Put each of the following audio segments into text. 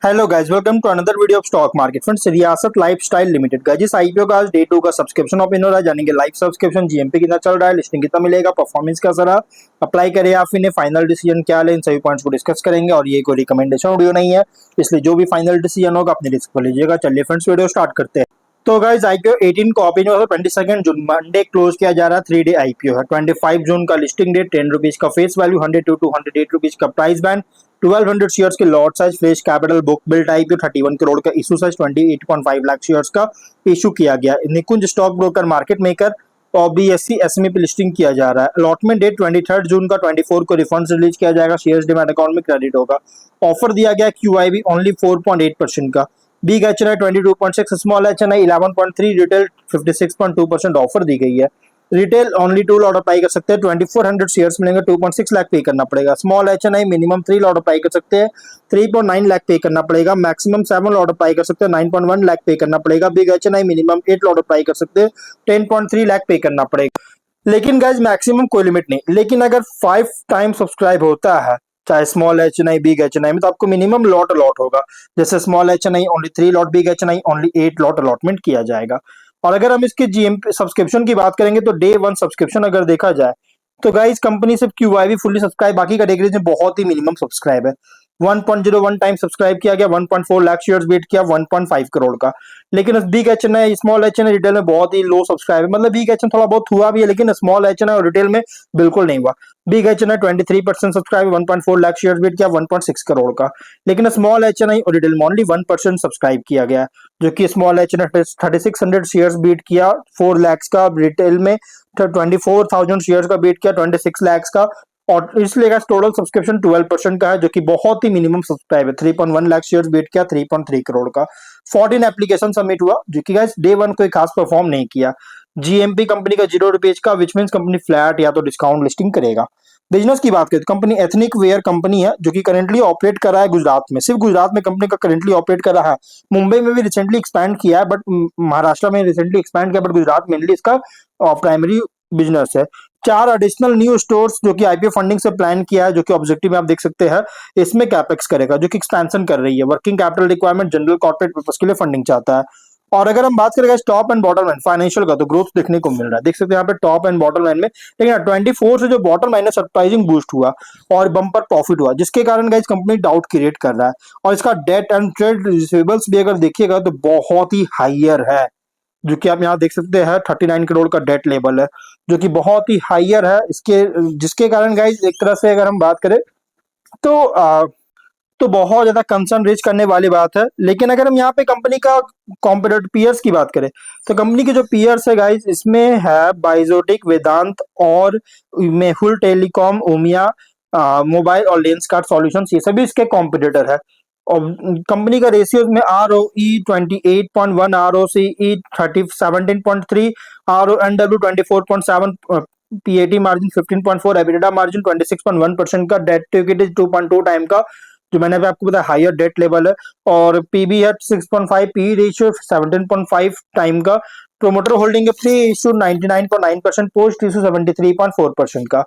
Hello guys, welcome to another video of stock market friends. Riyasat lifestyle limited का जिस IPO का आज day 2 का सब्सक्रिप्शन ओपन हो रहा है, जानेंगे लाइव सब्सक्रिप्शन जीएमपी कितना चल रहा है, लिस्टिंग कितना मिलेगा, परफॉर्मेंस कैसा रहा, अप्लाई करें या फिर फाइनल डिसीजन क्या ले, इन सभी पॉइंट्स को डिस्कस करेंगे। और ये कोई रिकमेंडेशन वीडियो नहीं है, इसलिए जो भी फाइनल डिसीजन होगा अपनी रिस्क पर लीजिएगा। चलिए फ्रेंड्स, वीडियो स्टार्ट करते हैं। तो गाइस, आईपीओ 18 को ओपन हुआ था 22 जून, मंडे क्लोज किया जा रहा है। 3 डे आईपीओ है। 25 जून का लिस्टिंग डेट, 10 रुपीज का फेस वैल्यू, 102 टू 108 रुपीज का प्राइस बैंड, 1200 शेयर्स के lot size, fresh capital, book build IPO, 31 crore का इशू साइज, 28.5 लाख शेयर्स का इशू किया गया। निकुंज स्टॉक ब्रोकर मार्केट मेकर और बीएससी एसएमई पे लिस्टिंग किया जा रहा है। अलॉटमेंट डेट 23 जून का, 24 को रिफंड्स रिलीज किया जाएगा। शेयर्स डिमैट अकाउंट में क्रेडिट होगा। ऑफर दिया गया क्यूआईबी ओनली 4.8% का। Big HNI 22.6, small HNI 11.3, retail 56.2% offer दी गई है। रिटेल ओनली 2 लॉट अप्लाई कर सकते हैं। 2400 शेयर्स मिलेंगे, 2.6 लाख पे करना पड़ेगा। Small HNI minimum 3 lot apply कर सकते हैं, 3.9 लाख पे करना पड़ेगा। मैक्सिमम 7 लॉट अप्लाई कर सकते हैं, 9.1 लाख पे करना पड़ेगा। Big HNI minimum 8 lot apply कर सकते हैं, 10.3 लाख पे करना पड़ेगा। लेकिन गाइज मैक्सिमम कोई लिमिट नहीं। लेकिन अगर 5 टाइम सब्सक्राइब होता है, चाहे स्मॉल एचएनआई बिग एचएनआई में, तो आपको मिनिमम लॉट अलॉट होगा। जैसे small HNI only 3 lot, big HNI only 8 lot allotment किया जाएगा। और अगर हम इसके जीएमपी सब्सक्रिप्शन की बात करेंगे तो डे 1 सब्सक्रिप्शन अगर देखा जाए तो गाइस कंपनी सिर्फ क्यूआईबी फुल्ली सब्सक्राइब, बाकी कैटेगरीज में बहुत ही मिनिमम सब्सक्राइब है। 1.01 टाइम सब्सक्राइब किया गया, 1.4 लाख शेयर्स बीट किया, 1.5 करोड़ का। लेकिन big HNI small HNI retail में बहुत ही लो सब्सक्राइब है। मतलब बिग एचएनआई थोड़ा बहुत हुआ भी है, लेकिन स्मॉल एचएनआई और रिटेल में बिल्कुल नहीं हुआ। Big HNI 23% subscribe, 1.4 lakh shares bid किया, 1.6 करोड़ का। लेकिन स्मॉल एचएनआई और रिटेल में ओनली 1% सब्सक्राइब किया गया, जो कि स्मॉल एचएनआई 3600 शेयर्स बीट किया 4 लाख का, रिटेल में 24,000 शेयर्स का बीट किया 26 लाख का। और इसलिए टोटल सब्सक्रिप्शन 12% का है, जो कि बहुत ही मिनिमम सब्सक्राइब है। 3.1 लाख शेयर्स बीट किया, 3.3 करोड़ का। 14 एप्लीकेशन सबमिट हुआ, जो कि गाइस डे 1 कोई खास परफॉर्म नहीं किया। जीएमपी कंपनी का 0 रुपीज का, विच मींस कंपनी फ्लैट या तो डिस्काउंट लिस्टिंग करेगा। बिजनेस की बात करें तो कंपनी एथनिक वेयर कंपनी है, जो कि करेंटली ऑपरेट कर रहा है गुजरात में। सिर्फ गुजरात में कंपनी का करेंटली ऑपरेट कर रहा है। मुंबई में भी रिसेंटली एक्सपैंड किया है, बट महाराष्ट्र में रिसेंटली एक्सपैंड किया, बट गुजरात मेनली इसका प्राइमरी बिजनेस है। 4 एडिशनल न्यू स्टोर्स जो कि आईपीओ फंडिंग से प्लान किया है, जो कि ऑब्जेक्टिव में आप देख सकते हैं। इसमें कैपेक्स करेगा, जो कि एक्सपेंशन कर रही है। Working capital requirement general corporate purpose के लिए फंडिंग चाहता है। और अगर हम बात करेंगे top and bottom line financial का, तो ग्रोथ देखने को मिल रहा है। देख सकते हैं यहाँ पे टॉप एंड बॉटम लाइन में। लेकिन 24 से जो बॉटम लाइन है सरप्राइजिंग बूस्ट हुआ और बम्पर प्रॉफिट हुआ, जिसके कारण गाइस कंपनी डाउट क्रिएट कर रहा है। और इसका डेट एंड ट्रेड रिसीवेबल्स भी अगर देखिएगा तो बहुत ही हाइयर है, जो कि आप यहाँ देख सकते हैं। 39 करोड़ का डेट लेवल है, जो कि बहुत ही हाइयर है इसके, जिसके कारण गाइस एक तरह से अगर हम बात करें तो बहुत ज्यादा कंसर्न रेज करने वाली बात है। लेकिन अगर हम यहाँ पे कंपनी का कॉम्पिटिटर पीयर्स की बात करें, तो कंपनी के जो पीयर्स है गाइस, इसमें है बाइजोटिक, वेदांत और मेहुल टेलीकॉम, ओमिया मोबाइल और लेंस कार्ड सॉल्यूशंस, ये सभी इसके कॉम्पिटिटर है। और कंपनी का रेशियोज में ROE 28.1, ROCE 17.3, RONW 24.7, PAT margin 15.4, EBITDA margin 26.1% का, डेट टू इक्विटी 2.2 टाइम का, जो मैंने भी आपको बताया हायर डेट लेवल है। और पीबी है 6.5, पी रेशियो 17.5 टाइम का। प्रोमोटर होल्डिंग है प्री इशू 99.9%, पोस्ट इशू 73.4% का।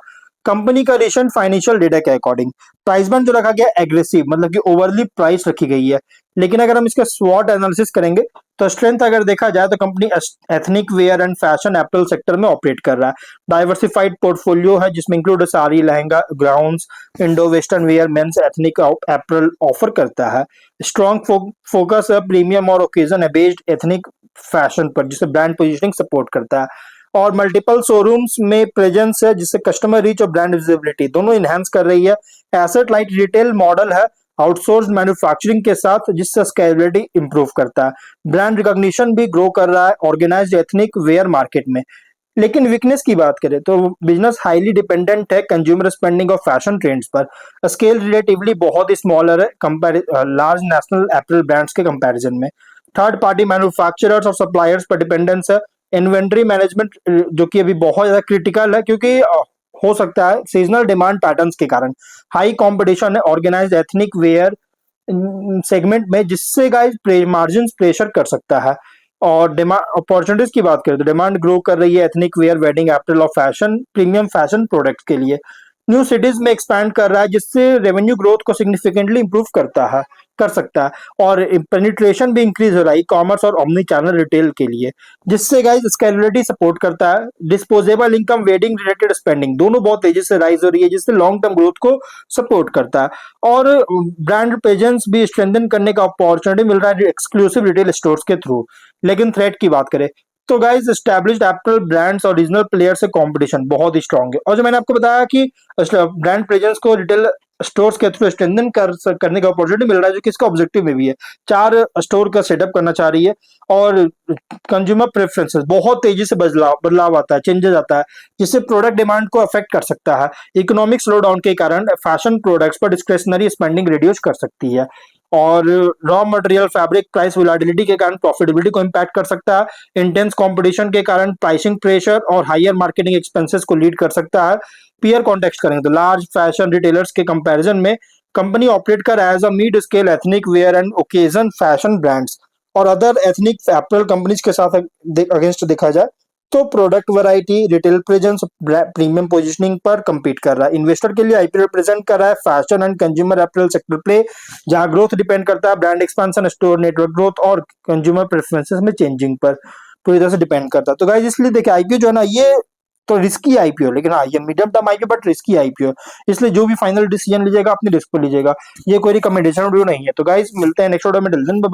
कंपनी का रिसेंट फाइनेंशियल डेटा के अकॉर्डिंग प्राइस बैंड जो रखा गया एग्रेसिव, मतलब कि ओवरली प्राइस रखी गई है। लेकिन अगर हम इसका स्वॉट एनालिसिस करेंगे तो स्ट्रेंथ अगर देखा जाए तो company ethnic wear and fashion apparel sector में ऑपरेट कर रहा है। डाइवर्सिफाइड पोर्टफोलियो है, जिसमें include sari, lehenga, gowns, Indo western wear, men's ethnic apparel offer करता है। स्ट्रॉन्ग फोकस है प्रीमियम और ओकेजन है बेस्ड एथनिक फैशन पर, जिसे ब्रांड पोजिशनिंग सपोर्ट करता है। और मल्टीपल शोरूम्स में प्रेजेंस है, जिससे कस्टमर रीच और ब्रांड विजिबिलिटी दोनों इनहेंस कर रही है। एसेट लाइट रिटेल मॉडल है आउटसोर्स मैन्युफैक्चरिंग के साथ, जिससे स्केलेबिलिटी इंप्रूव करता है। ब्रांड रिकॉग्निशन भी ग्रो कर रहा है ऑर्गेनाइज्ड एथनिक वेयर मार्केट में। लेकिन वीकनेस की बात करें तो बिजनेस हाईली डिपेंडेंट है कंज्यूमर स्पेंडिंग और फैशन ट्रेंड्स पर। स्केल रिलेटिवली बहुत ही स्मॉलर है लार्ज नेशनल एप्पल ब्रांड्स के कंपैरिजन में। थर्ड पार्टी मैन्युफैक्चरर्स और सप्लायर्स पर डिपेंडेंस है। इन्वेंट्री मैनेजमेंट जो कि अभी बहुत ज्यादा क्रिटिकल है, क्योंकि हो सकता है सीजनल डिमांड पैटर्न्स के कारण हाई कंपटीशन है ऑर्गेनाइज्ड एथनिक वेयर सेगमेंट में, जिससे गाइस मार्जिन प्रेशर कर सकता है। और डिमांड अपॉर्चुनिटीज की बात करें तो डिमांड ग्रो कर रही है एथनिक वेयर, वेडिंग एप्पल और फैशन प्रीमियम फैशन प्रोडक्ट्स के लिए। न्यू सिटीज में एक्सपैंड कर रहा है, जिससे रेवेन्यू ग्रोथ को सिग्निफिकेंटली इंप्रूव कर सकता है। और पेनिट्रेशन भी इंक्रीज हो रहा है ई कॉमर्स और ओमनी चैनल रिटेल के लिए, जिससे गाइस स्केलेबिलिटी सपोर्ट करता है। Disposable income, wedding related spending दोनों बहुत तेजी से राइज हो रही है, जिससे लॉन्ग टर्म ग्रोथ को सपोर्ट करता है। और ब्रांड प्रेजेंस भी स्ट्रेंथन करने का अपॉर्चुनिटी मिल रहा है एक्सक्लूसिव रिटेल स्टोर्स के थ्रू। लेकिन थ्रेट की बात करें तो गाइस एस्टैब्लिश्ड एप्पल ब्रांड्स और रीजनल प्लेयर्स से कंपटीशन बहुत ही स्ट्रांग है। और जो मैंने आपको बताया कि ब्रांड प्रेजेंस को रिटेल स्टोर्स के थ्रू स्ट्रेंथन करने का अपॉर्चुनिटी मिल रहा है, जो किसका ऑब्जेक्टिव में भी है। 4 स्टोर का सेटअप करना चाह रही है। और कंज्यूमर प्रेफरेंसेस बहुत तेजी से बदलाव बदलाव आता है, चेंजेस आता है, जिससे प्रोडक्ट डिमांड को अफेक्ट कर सकता है। इकोनॉमिक स्लो डाउन के कारण फैशन प्रोडक्ट्स पर डिस्क्रिशनरी स्पेंडिंग रिड्यूस कर सकती है। और raw material fabric price volatility के कारण प्रॉफिटेबिलिटी को इम्पैक्ट कर सकता है। इंटेंस कंपटीशन के कारण प्राइसिंग प्रेशर और हायर मार्केटिंग एक्सपेंसेस को लीड कर सकता है। पीयर कॉन्टेक्स्ट करेंगे तो लार्ज फैशन रिटेलर्स के कंपैरिजन में कंपनी ऑपरेट कर as a mid scale ethnic wear and occasion fashion brands और अदर एथनिक एपरल कंपनीज के साथ अगेंस्ट देखा जाए तो product variety, retail presence, premium positioning पर compete कर रहा है। इन्वेस्टर के लिए आईपीओ रिप्रेजेंट कर रहा है fashion and consumer apparel sector play, जहां ग्रोथ डिपेंड करता है brand expansion, store network growth और कंज्यूमर प्रेफरेंसेस में चेंजिंग पर पूरी तरह से डिपेंड करता है। तो गाइस इसलिए देखिए आईपीओ जो है ना, ये तो रिस्की आईपीओ, लेकिन हाँ ये medium term IPO but risky IPO. इसलिए जो भी फाइनल डिसीजन लीजिएगा अपनी रिस्क पर लीजिएगा, ये कोई रिकमेंडेशन वीडियो नहीं है। तो गाइस मिलते हैं नेक्स्ट वीडियो में, टिल देन बाय।